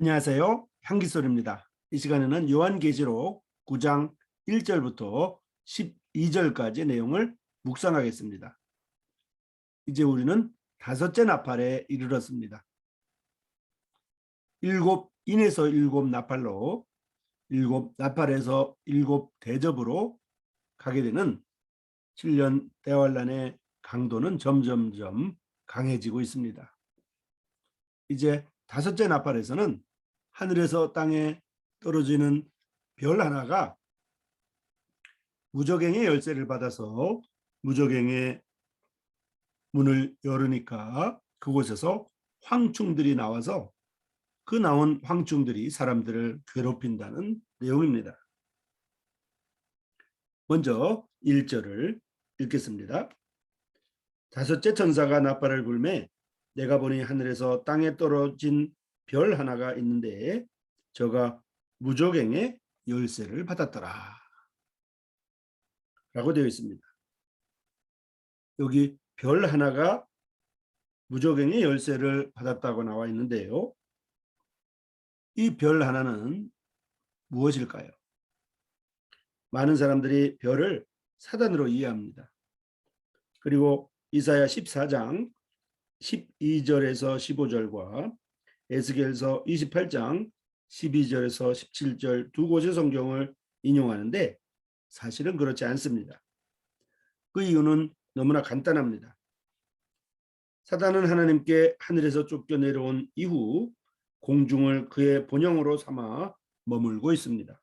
안녕하세요. 향기소리입니다. 이 시간에는 요한계시록 9장 1절부터 12절까지 내용을 묵상하겠습니다. 이제 우리는 다섯째 나팔에 이르렀습니다. 일곱 인에서 일곱 나팔로, 일곱 나팔에서 일곱 대접으로 가게 되는 7년 대환란의 강도는 점점점 강해지고 있습니다. 이제 다섯째 나팔에서는 하늘에서 땅에 떨어지는 별 하나가 무저갱의 열쇠를 받아서 무저갱의 문을 열으니까 그곳에서 황충들이 나와서 그 나온 황충들이 사람들을 괴롭힌다는 내용입니다. 먼저 1절을 읽겠습니다. 다섯째 천사가 나팔을 불매 내가 보니 하늘에서 땅에 떨어진 별 하나가 있는데 저가 무저갱의 열쇠를 받았더라 라고 되어 있습니다. 여기 별 하나가 무저갱의 열쇠를 받았다고 나와 있는데요. 이 별 하나는 무엇일까요? 많은 사람들이 별을 사단으로 이해합니다. 그리고 이사야 14장 12절에서 15절과 에스겔서 28장 12절에서 17절 두 곳의 성경을 인용하는데 사실은 그렇지 않습니다. 그 이유는 너무나 간단합니다. 사단은 하나님께 하늘에서 쫓겨내려온 이후 공중을 그의 본영으로 삼아 머물고 있습니다.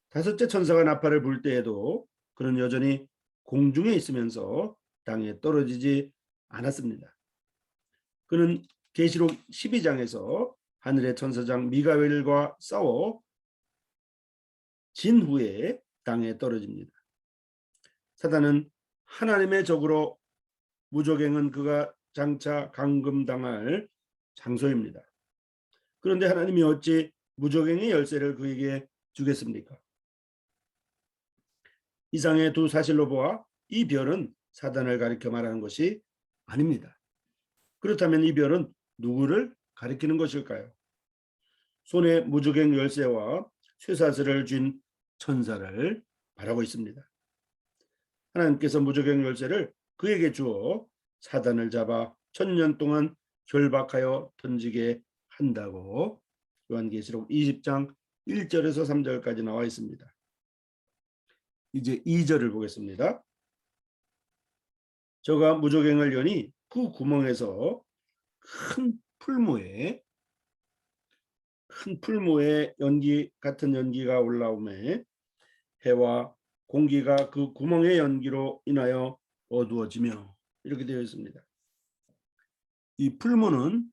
다섯째 천사가 나팔을 불 때에도 그는 여전히 공중에 있으면서 땅에 떨어지지 않았습니다. 그는 계시록 12장에서 하늘의 천사장 미가엘과 싸워 진 후에 땅에 떨어집니다. 사단은 하나님의 적으로 무저갱은 그가 장차 감금당할 장소입니다. 그런데 하나님이 어찌 무저갱의 열쇠를 그에게 주겠습니까? 이상의 두 사실로 보아 이 별은 사단을 가리켜 말하는 것이 아닙니다. 그렇다면 이 별은 누구를 가리키는 것일까요? 손에 무저갱 열쇠와 쇠사슬을 쥔 천사를 말하고 있습니다. 하나님께서 무저갱 열쇠를 그에게 주어 사단을 잡아 1000년 동안 결박하여 던지게 한다고 요한계시록 20장 1절에서 3절까지 나와 있습니다. 이제 2절을 보겠습니다. 저가 무저갱을 여니 그 구멍에서 큰 풀무에 연기 같은 연기가 올라오매 해와 공기가 그 구멍의 연기로 인하여 어두워지며 이렇게 되어 있습니다. 이 풀무는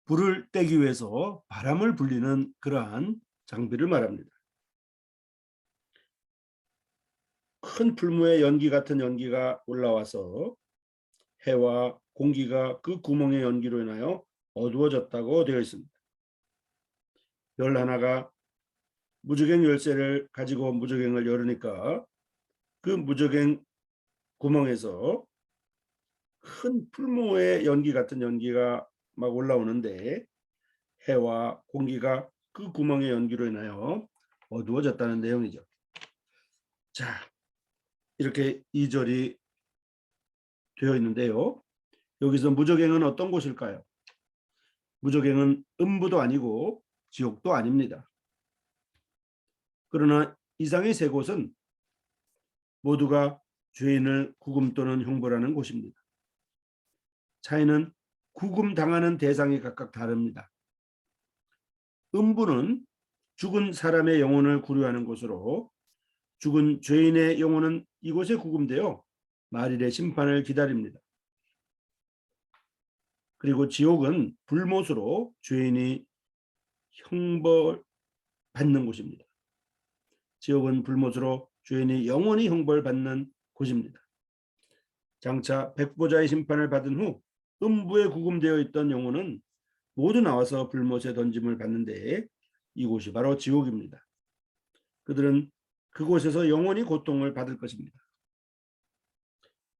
불을 떼기 위해서 바람을 불리는 그러한 장비를 말합니다. 큰 풀무에 연기 같은 연기가 올라와서 해와 공기가 그 구멍의 연기로 인하여 어두워졌다고 되어 있습니다. 별 하나가 무저갱 열쇠를 가지고 무저갱을 열으니까 그 무저갱 구멍에서 큰 풀무의 연기 같은 연기가 막 올라오는데 해와 공기가 그 구멍의 연기로 인하여 어두워졌다는 내용이죠. 자, 이렇게 2절이 되어 있는데요. 여기서 무저갱은 어떤 곳일까요? 무저갱은 음부도 아니고 지옥도 아닙니다. 그러나 이상의 세 곳은 모두가 죄인을 구금 또는 형벌하는 곳입니다. 차이는 구금당하는 대상이 각각 다릅니다. 음부는 죽은 사람의 영혼을 구류하는 곳으로 죽은 죄인의 영혼은 이곳에 구금되어 말일의 심판을 기다립니다. 그리고 지옥은 불못으로 죄인이 형벌받는 곳입니다. 지옥은 불못으로 죄인이 영원히 형벌받는 곳입니다. 장차 백보자의 심판을 받은 후 음부에 구금되어 있던 영혼은 모두 나와서 불못에 던짐을 받는데 이곳이 바로 지옥입니다. 그들은 그곳에서 영원히 고통을 받을 것입니다.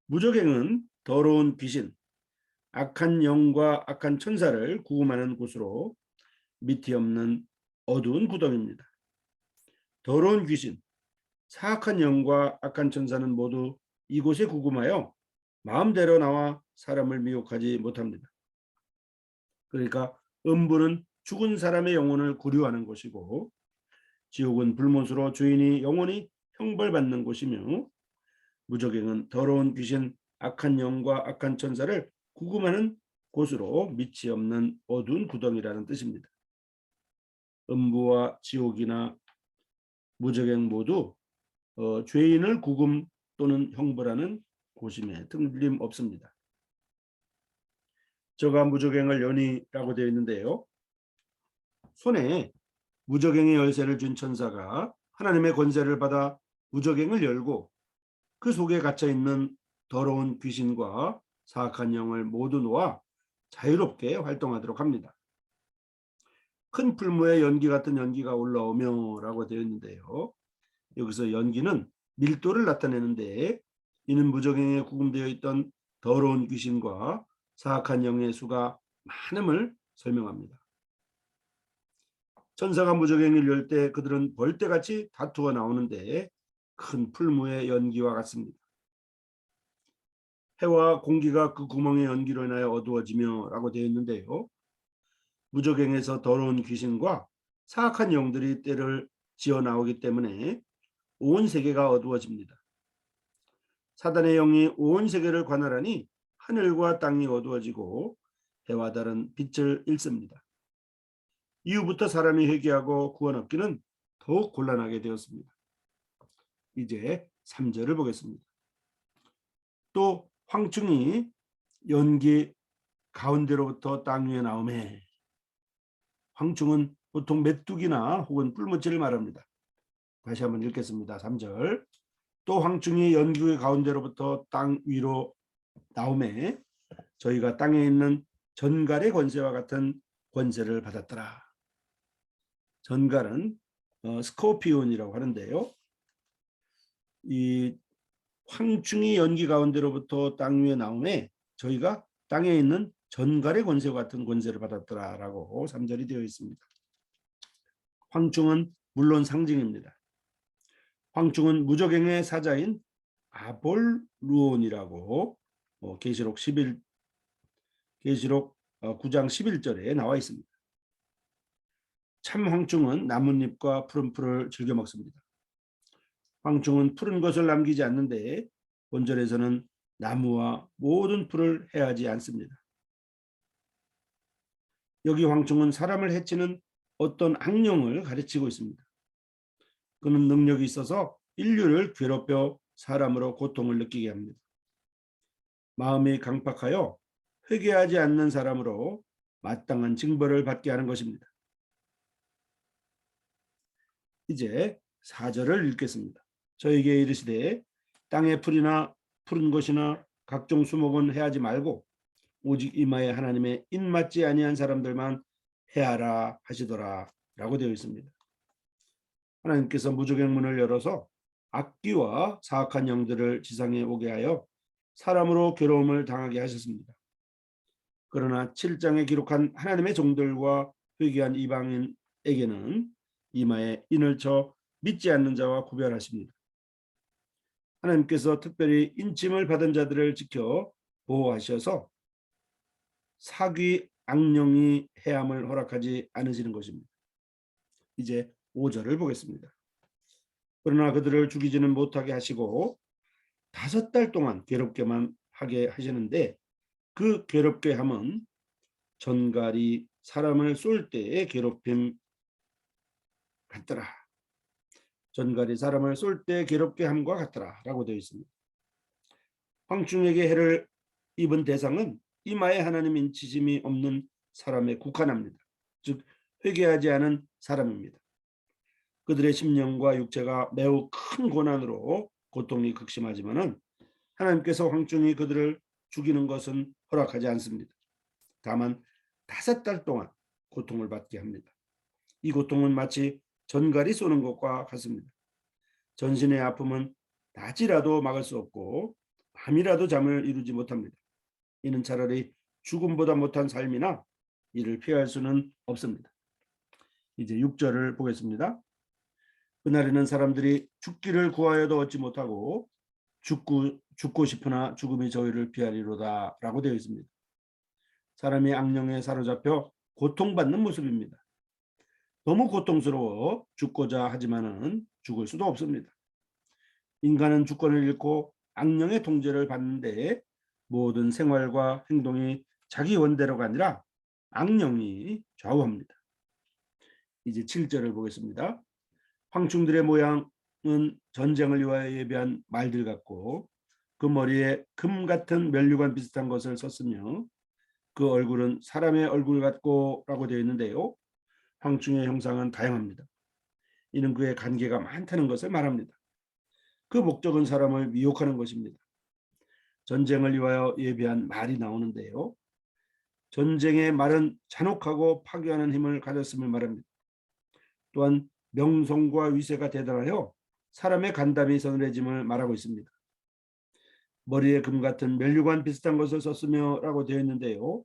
무저갱은 더러운 귀신, 악한 영과 악한 천사를 구금하는 곳으로 밑이 없는 어두운 구덩입니다. 더러운 귀신, 사악한 영과 악한 천사는 모두 이곳에 구금하여 마음대로 나와 사람을 미혹하지 못합니다. 그러니까 음부는 죽은 사람의 영혼을 구류하는 곳이고, 지옥은 불못으로 주인이 영원히 형벌받는 곳이며, 무저갱은 더러운 귀신, 악한 영과 악한 천사를 구금하는 곳으로 밑이 없는 어두운 구덩이라는 뜻입니다. 음부와 지옥이나 무저갱 모두 죄인을 구금 또는 형벌하는 곳임에 틀림없습니다. 저가 무저갱을 여니라고 되어 있는데요. 손에 무저갱의 열쇠를 준 천사가 하나님의 권세를 받아 무저갱을 열고 그 속에 갇혀 있는 더러운 귀신과 사악한 영을 모두 놓아 자유롭게 활동하도록 합니다. 큰 풀무에 연기 같은 연기가 올라오며 라고 되어 있는데요. 여기서 연기는 밀도를 나타내는데, 이는 무저갱에 구금되어 있던 더러운 귀신과 사악한 영의 수가 많음을 설명합니다. 천사가 무저갱을 열 때 그들은 벌떼같이 다투어 나오는데 큰 풀무의 연기와 같습니다. 해와 공기가 그 구멍의 연기로 인하여 어두워지며 라고 되어 있는데요. 무저갱에서 더러운 귀신과 사악한 영들이 때를 지어 나오기 때문에 온 세계가 어두워집니다. 사단의 영이 온 세계를 관할하니 하늘과 땅이 어두워지고 해와 달은 빛을 잃습니다. 이후부터 사람이 회개하고 구원 얻기는 더욱 곤란하게 되었습니다. 이제 3절을 보겠습니다. 또 황충이 연기 가운데로부터 땅 위에 나오매. 황충은 보통 메뚜기나 혹은 뿔무치를 말합니다. 다시 한번 읽겠습니다. 3절. 또 황충이 연기의 가운데로부터 땅 위로 나오매 저희가 땅에 있는 전갈의 권세와 같은 권세를 받았더라. 전갈은 스코피온이라고 하는데요. 이 황충이 연기 가운데로부터 땅 위에 나오매 저희가 땅에 있는 전갈의 권세와 같은 권세를 받았더라라고 3절이 되어 있습니다. 황충은 물론 상징입니다. 황충은 무저갱의 사자인 아볼루온이라고 계시록 9장 11절에 나와 있습니다. 참 황충은 나뭇잎과 푸른 풀을 즐겨 먹습니다. 황충은 푸른 것을 남기지 않는데 본절에서는 나무와 모든 풀을 해하지 않습니다. 여기 황충은 사람을 해치는 어떤 악령을 가르치고 있습니다. 그는 능력이 있어서 인류를 괴롭혀 사람으로 고통을 느끼게 합니다. 마음이 강팍하여 회개하지 않는 사람으로 마땅한 징벌을 받게 하는 것입니다. 이제 4절을 읽겠습니다. 저에게 이르시되 땅의 풀이나 푸른 것이나 각종 수목은 해하지 말고 오직 이마에 하나님의 입맞지 아니한 사람들만 해하라 하시더라 라고 되어 있습니다. 하나님께서 무저갱 문을 열어서 악귀와 사악한 영들을 지상에 오게 하여 사람으로 괴로움을 당하게 하셨습니다. 그러나 7장에 기록한 하나님의 종들과 회개한 이방인에게는 이마에 인을 쳐 믿지 않는 자와 구별하십니다. 하나님께서 특별히 인침을 받은 자들을 지켜 보호하셔서 사귀 악령이 해함을 허락하지 않으시는 것입니다. 이제 5절을 보겠습니다. 그러나 그들을 죽이지는 못하게 하시고 5달 동안 괴롭게만 하게 하시는데 그 괴롭게 함은 전갈이 사람을 쏠 때의 괴롭힘 같더라. 전갈이 사람을 쏠 때 괴롭게 함과 같더라 라고 되어 있습니다. 황충에게 해를 입은 대상은 이마에 하나님 인치심이 없는 사람에 국한합니다. 즉 회개하지 않은 사람입니다. 그들의 심령과 육체가 매우 큰 고난으로 고통이 극심하지만은 하나님께서 황충이 그들을 죽이는 것은 허락하지 않습니다. 다만 5달 동안 고통을 받게 합니다. 이 고통은 마치 전갈이 쏘는 것과 같습니다. 전신의 아픔은 낮이라도 막을 수 없고 밤이라도 잠을 이루지 못합니다. 이는 차라리 죽음보다 못한 삶이나 이를 피할 수는 없습니다. 이제 6절을 보겠습니다. 그날에는 사람들이 죽기를 구하여도 얻지 못하고 죽고 싶으나 죽음이 저희를 피하리로다 라고 되어 있습니다. 사람이 악령에 사로잡혀 고통받는 모습입니다. 너무 고통스러워 죽고자 하지만은 죽을 수도 없습니다. 인간은 주권을 잃고 악령의 통제를 받는데 모든 생활과 행동이 자기 원대로가 아니라 악령이 좌우합니다. 이제 7절을 보겠습니다. 황충들의 모양은 전쟁을 위하여 예비한 말들 같고 그 머리에 금 같은 면류관 비슷한 것을 썼으며 그 얼굴은 사람의 얼굴 같고 라고 되어 있는데요. 황충의 형상은 다양합니다. 이는 그의 관계가 많다는 것을 말합니다. 그 목적은 사람을 미혹하는 것입니다. 전쟁을 위하여 예비한 말이 나오는데요. 전쟁의 말은 잔혹하고 파괴하는 힘을 가졌음을 말합니다. 또한 명성과 위세가 대단하여 사람의 간담이 서늘해짐을 말하고 있습니다. 머리에 금 같은 면류관 비슷한 것을 썼으며 라고 되어 있는데요.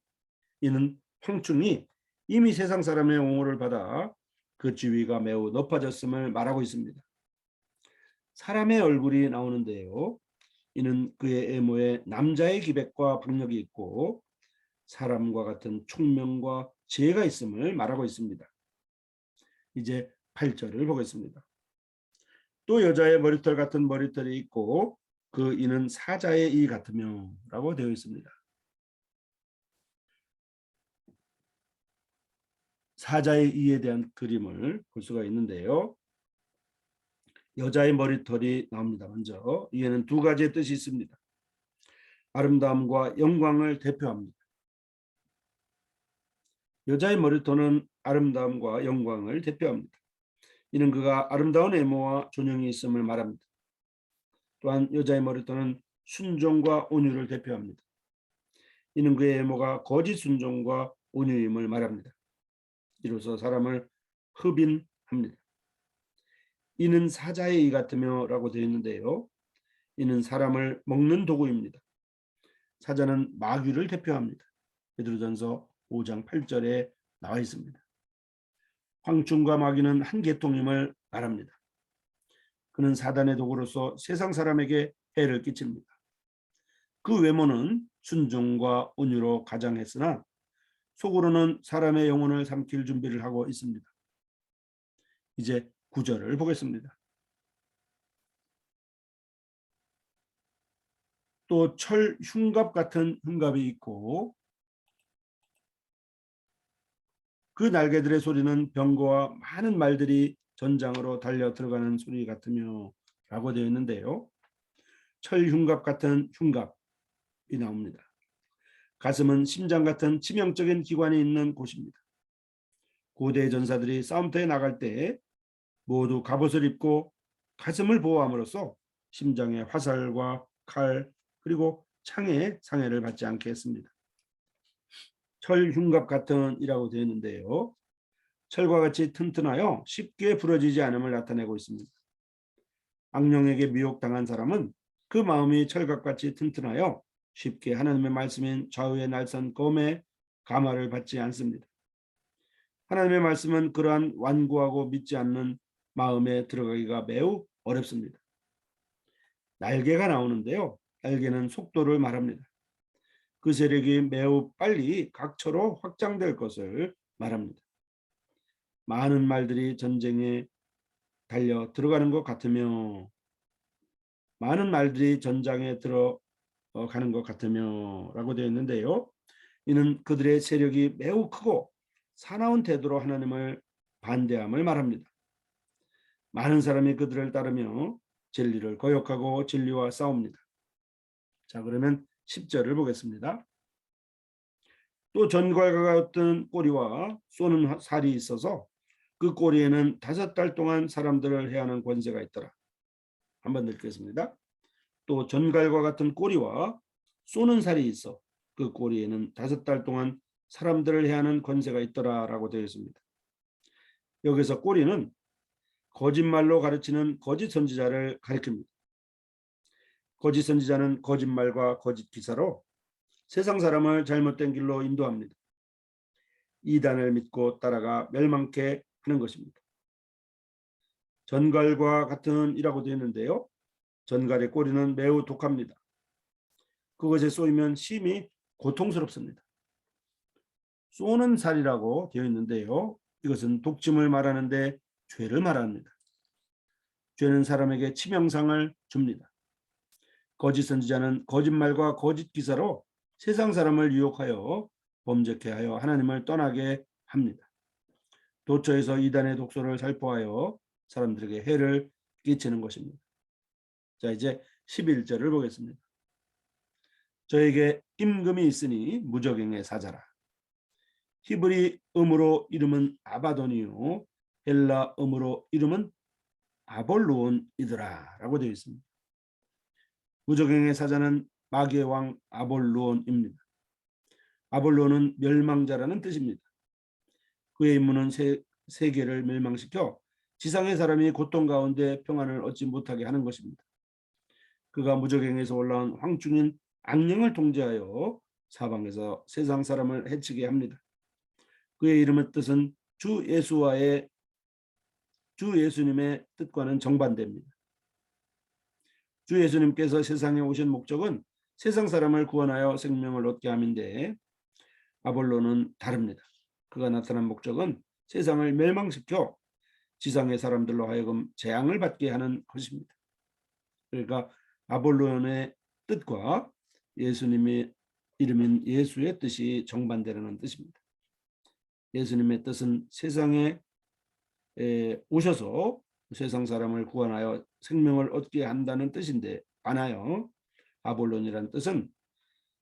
이는 황충이 이미 세상 사람의 옹호를 받아 그 지위가 매우 높아졌음을 말하고 있습니다. 사람의 얼굴이 나오는데요. 이는 그의 외모에 남자의 기백과 박력이 있고 사람과 같은 총명과 지혜가 있음을 말하고 있습니다. 이제 8절을 보겠습니다. 또 여자의 머리털 같은 머리털이 있고 그 이는 사자의 이 같으며 라고 되어 있습니다. 사자의 이에 대한 그림을 볼 수가 있는데요. 여자의 머리털이 나옵니다. 먼저 이에는 두 가지의 뜻이 있습니다. 아름다움과 영광을 대표합니다. 여자의 머리털은 아름다움과 영광을 대표합니다. 이는 그가 아름다운 외모와 존영이 있음을 말합니다. 또한 여자의 머리털은 순종과 온유를 대표합니다. 이는 그의 외모가 거짓 순종과 온유임을 말합니다. 이로써 사람을 흡인합니다. 이는 사자의 이 같으며 라고 되어 있는데요. 이는 사람을 먹는 도구입니다. 사자는 마귀를 대표합니다. 베드로전서 5장 8절에 나와 있습니다. 황충과 마귀는 한 계통임을 말합니다. 그는 사단의 도구로서 세상 사람에게 해를 끼칩니다. 그 외모는 순종과 온유로 가장했으나 속으로는 사람의 영혼을 삼킬 준비를 하고 있습니다. 이제 9절을 보겠습니다. 또 철 흉갑 같은 흉갑이 있고 그 날개들의 소리는 병거와 많은 말들이 전장으로 달려 들어가는 소리 같으며 라고 되어 있는데요. 철 흉갑 같은 흉갑이 나옵니다. 가슴은 심장 같은 치명적인 기관이 있는 곳입니다. 고대 전사들이 싸움터에 나갈 때 모두 갑옷을 입고 가슴을 보호함으로써 심장의 화살과 칼 그리고 창에 상해를 받지 않게 했습니다. 철 흉갑 같은 이라고 되어 있는데요. 철과 같이 튼튼하여 쉽게 부러지지 않음을 나타내고 있습니다. 악령에게 미혹당한 사람은 그 마음이 철갑같이 튼튼하여 쉽게 하나님의 말씀인 좌우의 날선 검에 감화를 받지 않습니다. 하나님의 말씀은 그러한 완고하고 믿지 않는 마음에 들어가기가 매우 어렵습니다. 날개가 나오는데요. 날개는 속도를 말합니다. 그 세력이 매우 빨리 각처로 확장될 것을 말합니다. 많은 말들이 전쟁에 달려 들어가는 것 같으며 많은 말들이 전장에 들어가는 것 같으며 라고 되어 있는데요. 이는 그들의 세력이 매우 크고 사나운 태도로 하나님을 반대함을 말합니다. 많은 사람이 그들을 따르며 진리를 거역하고 진리와 싸웁니다. 자, 그러면 10절을 보겠습니다. 또 전갈과 같은 꼬리와 쏘는 살이 있어서 그 꼬리에는 5달 동안 사람들을 해하는 권세가 있더라. 한번 읽겠습니다. 또 전갈과 같은 꼬리와 쏘는 살이 있어 그 꼬리에는 5달 동안 사람들을 해하는 권세가 있더라라고 되어 있습니다. 여기서 꼬리는 거짓말로 가르치는 거짓 선지자를 가리킵니다. 거짓 선지자는 거짓말과 거짓 기사로 세상 사람을 잘못된 길로 인도합니다. 이단을 믿고 따라가 멸망케 하는 것입니다. 전갈과 같은 이라고 되어 있는데요. 전갈의 꼬리는 매우 독합니다. 그것에 쏘이면 심히 고통스럽습니다. 쏘는 살이라고 되어 있는데요. 이것은 독침을 말하는데 죄를 말합니다. 죄는 사람에게 치명상을 줍니다. 거짓 선지자는 거짓말과 거짓 기사로 세상 사람을 유혹하여 범죄케 하여 하나님을 떠나게 합니다. 도처에서 이단의 독소를 살포하여 사람들에게 해를 끼치는 것입니다. 자, 이제 11절을 보겠습니다. 저에게 임금이 있으니 무적행의 사자라. 히브리 음으로 이름은 아바돈이요 헬라 음으로 이름은 아볼루온이더라 라고 되어 있습니다. 무적행의 사자는 마귀의 왕 아볼루온입니다. 아볼루온은 멸망자라는 뜻입니다. 그의 임무는 세계를 멸망시켜 지상의 사람이 고통 가운데 평안을 얻지 못하게 하는 것입니다. 그가 무적행에서 올라온 황충인 악령을 통제하여 사방에서 세상 사람을 해치게 합니다. 그의 이름의 뜻은 주 예수님의 뜻과는 정반대입니다. 주 예수님께서 세상에 오신 목적은 세상 사람을 구원하여 생명을 얻게 함인데 아볼로는 다릅니다. 그가 나타난 목적은 세상을 멸망시켜 지상의 사람들로 하여금 재앙을 받게 하는 것입니다. 그러니까 아볼론의 뜻과 예수님의 이름인 예수의 뜻이 정반대라는 뜻입니다. 예수님의 뜻은 세상에 오셔서 세상 사람을 구원하여 생명을 얻게 한다는 뜻인데 반하여 아볼론이라는 뜻은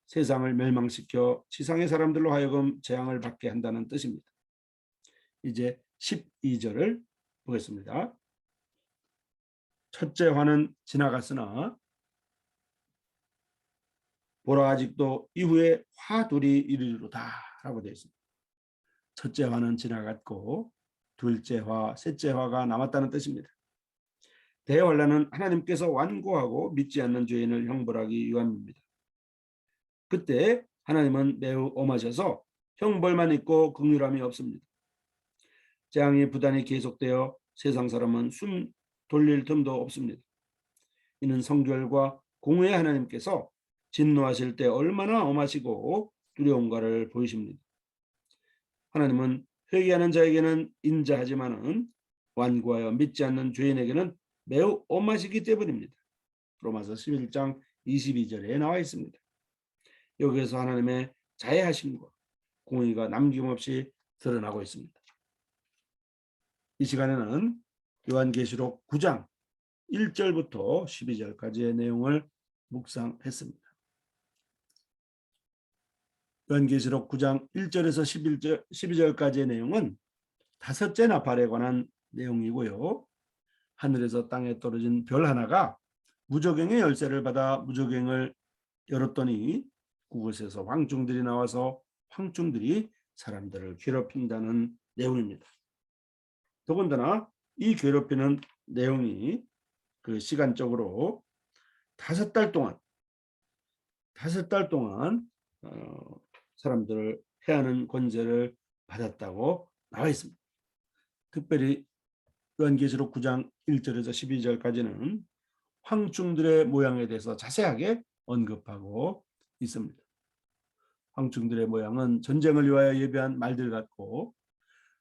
세상을 멸망시켜 지상의 사람들로 하여금 재앙을 받게 한다는 뜻입니다. 이제 12절을 보겠습니다. 첫째 화는 지나갔으나 보라 아직도 이후에 화 둘이 이르리로다 라고 되어 있습니다. 첫째 화는 지나갔고 둘째 화, 셋째 화가 남았다는 뜻입니다. 대환란은 하나님께서 완고하고 믿지 않는 죄인을 형벌하기 위함입니다. 그때 하나님은 매우 엄하셔서 형벌만 있고 긍휼함이 없습니다. 재앙이 부단히 계속되어 세상 사람은 숨 돌릴 틈도 없습니다. 이는 성결과 공의의 하나님께서 진노하실 때 얼마나 엄하시고 두려운가를 보이십니다. 하나님은 회개하는 자에게는 인자하지만은 완고하여 믿지 않는 죄인에게는 매우 엄하시기 때문입니다. 로마서 11장 22절에 나와 있습니다. 여기에서 하나님의 자애하심과 공의가 남김없이 드러나고 있습니다. 이 시간에는 요한계시록 9장 1절부터 12절까지의 내용을 묵상했습니다. 요한계시록 9장 1절에서 12절까지의 내용은 다섯째 나팔에 관한 내용이고요. 하늘에서 땅에 떨어진 별 하나가 무저갱의 열쇠를 받아 무저갱을 열었더니 그곳에서 황충들이 나와서 황충들이 사람들을 괴롭힌다는 내용입니다. 더군다나 이 괴롭히는 내용이 그 시간적으로 다섯 달 동안 사람들을 해하는 권세를 받았다고 나와 있습니다. 특별히 요한계시록 9장 1절에서 12절까지는 황충들의 모양에 대해서 자세하게 언급하고 있습니다. 황충들의 모양은 전쟁을 위하여 예비한 말들 같고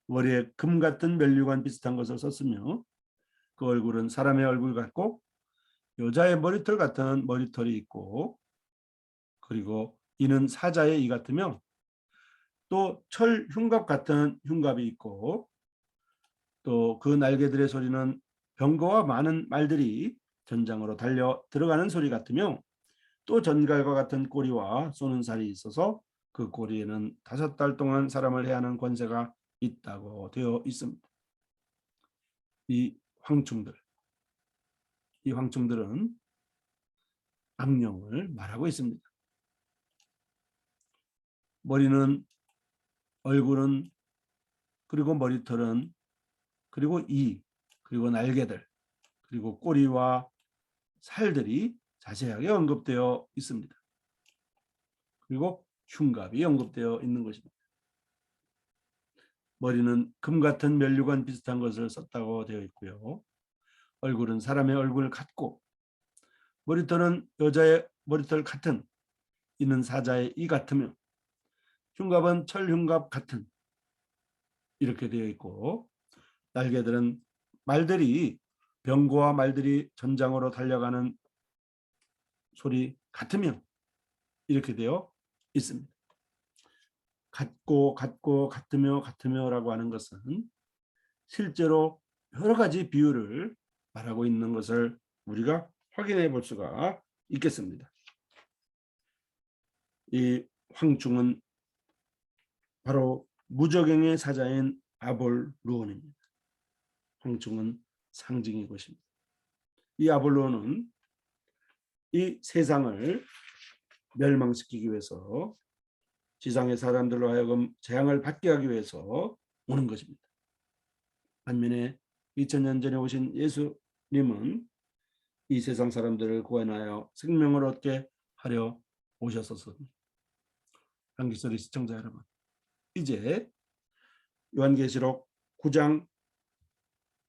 머리에 금 같은 면류관 비슷한 것을 썼으며 그 얼굴은 사람의 얼굴 같고 여자의 머리털 같은 머리털이 있고 그리고 이는 사자의 이 같으며 또 철 흉갑 같은 흉갑이 있고 또 그 날개들의 소리는 병거와 많은 말들이 전장으로 달려 들어가는 소리 같으며 또 전갈과 같은 꼬리와 쏘는 살이 있어서 그 꼬리에는 5달 동안 사람을 해하는 권세가 있다고 되어 있습니다. 이 황충들은 악령을 말하고 있습니다. 머리는, 얼굴은, 그리고 머리털은, 그리고 그리고 날개들, 그리고 꼬리와 살들이 자세하게 언급되어 있습니다. 그리고 흉갑이 언급되어 있는 것입니다. 머리는 금 같은 면류관 비슷한 것을 썼다고 되어 있고요. 얼굴은 사람의 얼굴 같고 머리털은 여자의 머리털 같은 이는 사자의 이 같으며 흉갑은 철흉갑 같은 이렇게 되어 있고 날개들은 말들이 병거와 말들이 전장으로 달려가는 소리 같으며 이렇게 되어 있습니다. 같고 같으며라고 하는 것은 실제로 여러 가지 비유를 말하고 있는 것을 우리가 확인해 볼 수가 있겠습니다. 이 황충은 바로 무저갱의 사자인 아볼루온입니다. 황충은 상징이 것입니다. 이 아볼루온은 이 세상을 멸망시키기 위해서 지상의 사람들로 하여금 재앙을 받게 하기 위해서 오는 것입니다. 반면에 2000년 전에 오신 예수님은 이 세상 사람들을 구원하여 생명을 얻게 하려 오셨었습니다. 한기소리 시청자 여러분, 이제 요한계시록 9장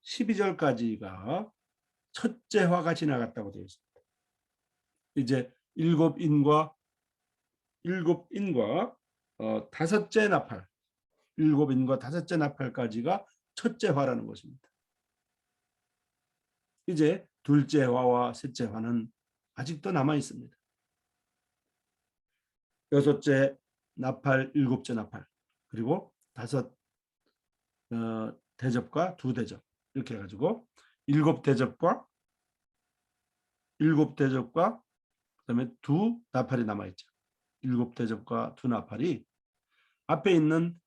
12절까지가 첫째 화가 지나갔다고 되어 있습니다. 이제 일곱 인과 다섯째 나팔, 일곱 인과 다섯째 나팔까지가 첫째 화라는 것입니다. 이제 둘째 화와 셋째 화는 아직도 남아 있습니다. 여섯째 나팔, 일곱째 나팔, 그리고 다섯 대접과 두 대접 이렇게 해가지고 일곱 대접과 그다음에 두 나팔이 남아 있죠. 일곱 대접과 두 나팔이 앞에 있는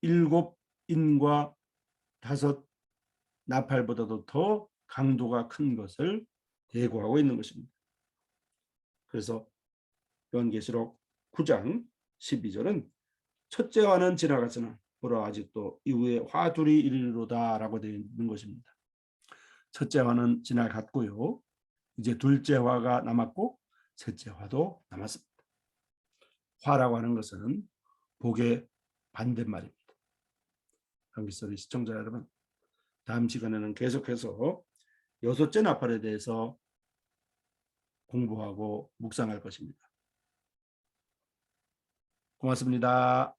일곱 인과 다섯 나팔보다도 더 강도가 큰 것을 예고하고 있는 것입니다. 그래서 요한계시록 9장 12절은 첫째 화는 지나갔으나 보라 아직도 이후에 화 둘이 이르리로다라고 되어 있는 것입니다. 첫째 화는 지나갔고요. 이제 둘째 화가 남았고 셋째 화도 남았습니다. 화라고 하는 것은 복의 반대말입니다. 한기소리 시청자 여러분, 다음 시간에는 계속해서 여섯째 나팔에 대해서 공부하고 묵상할 것입니다. 고맙습니다.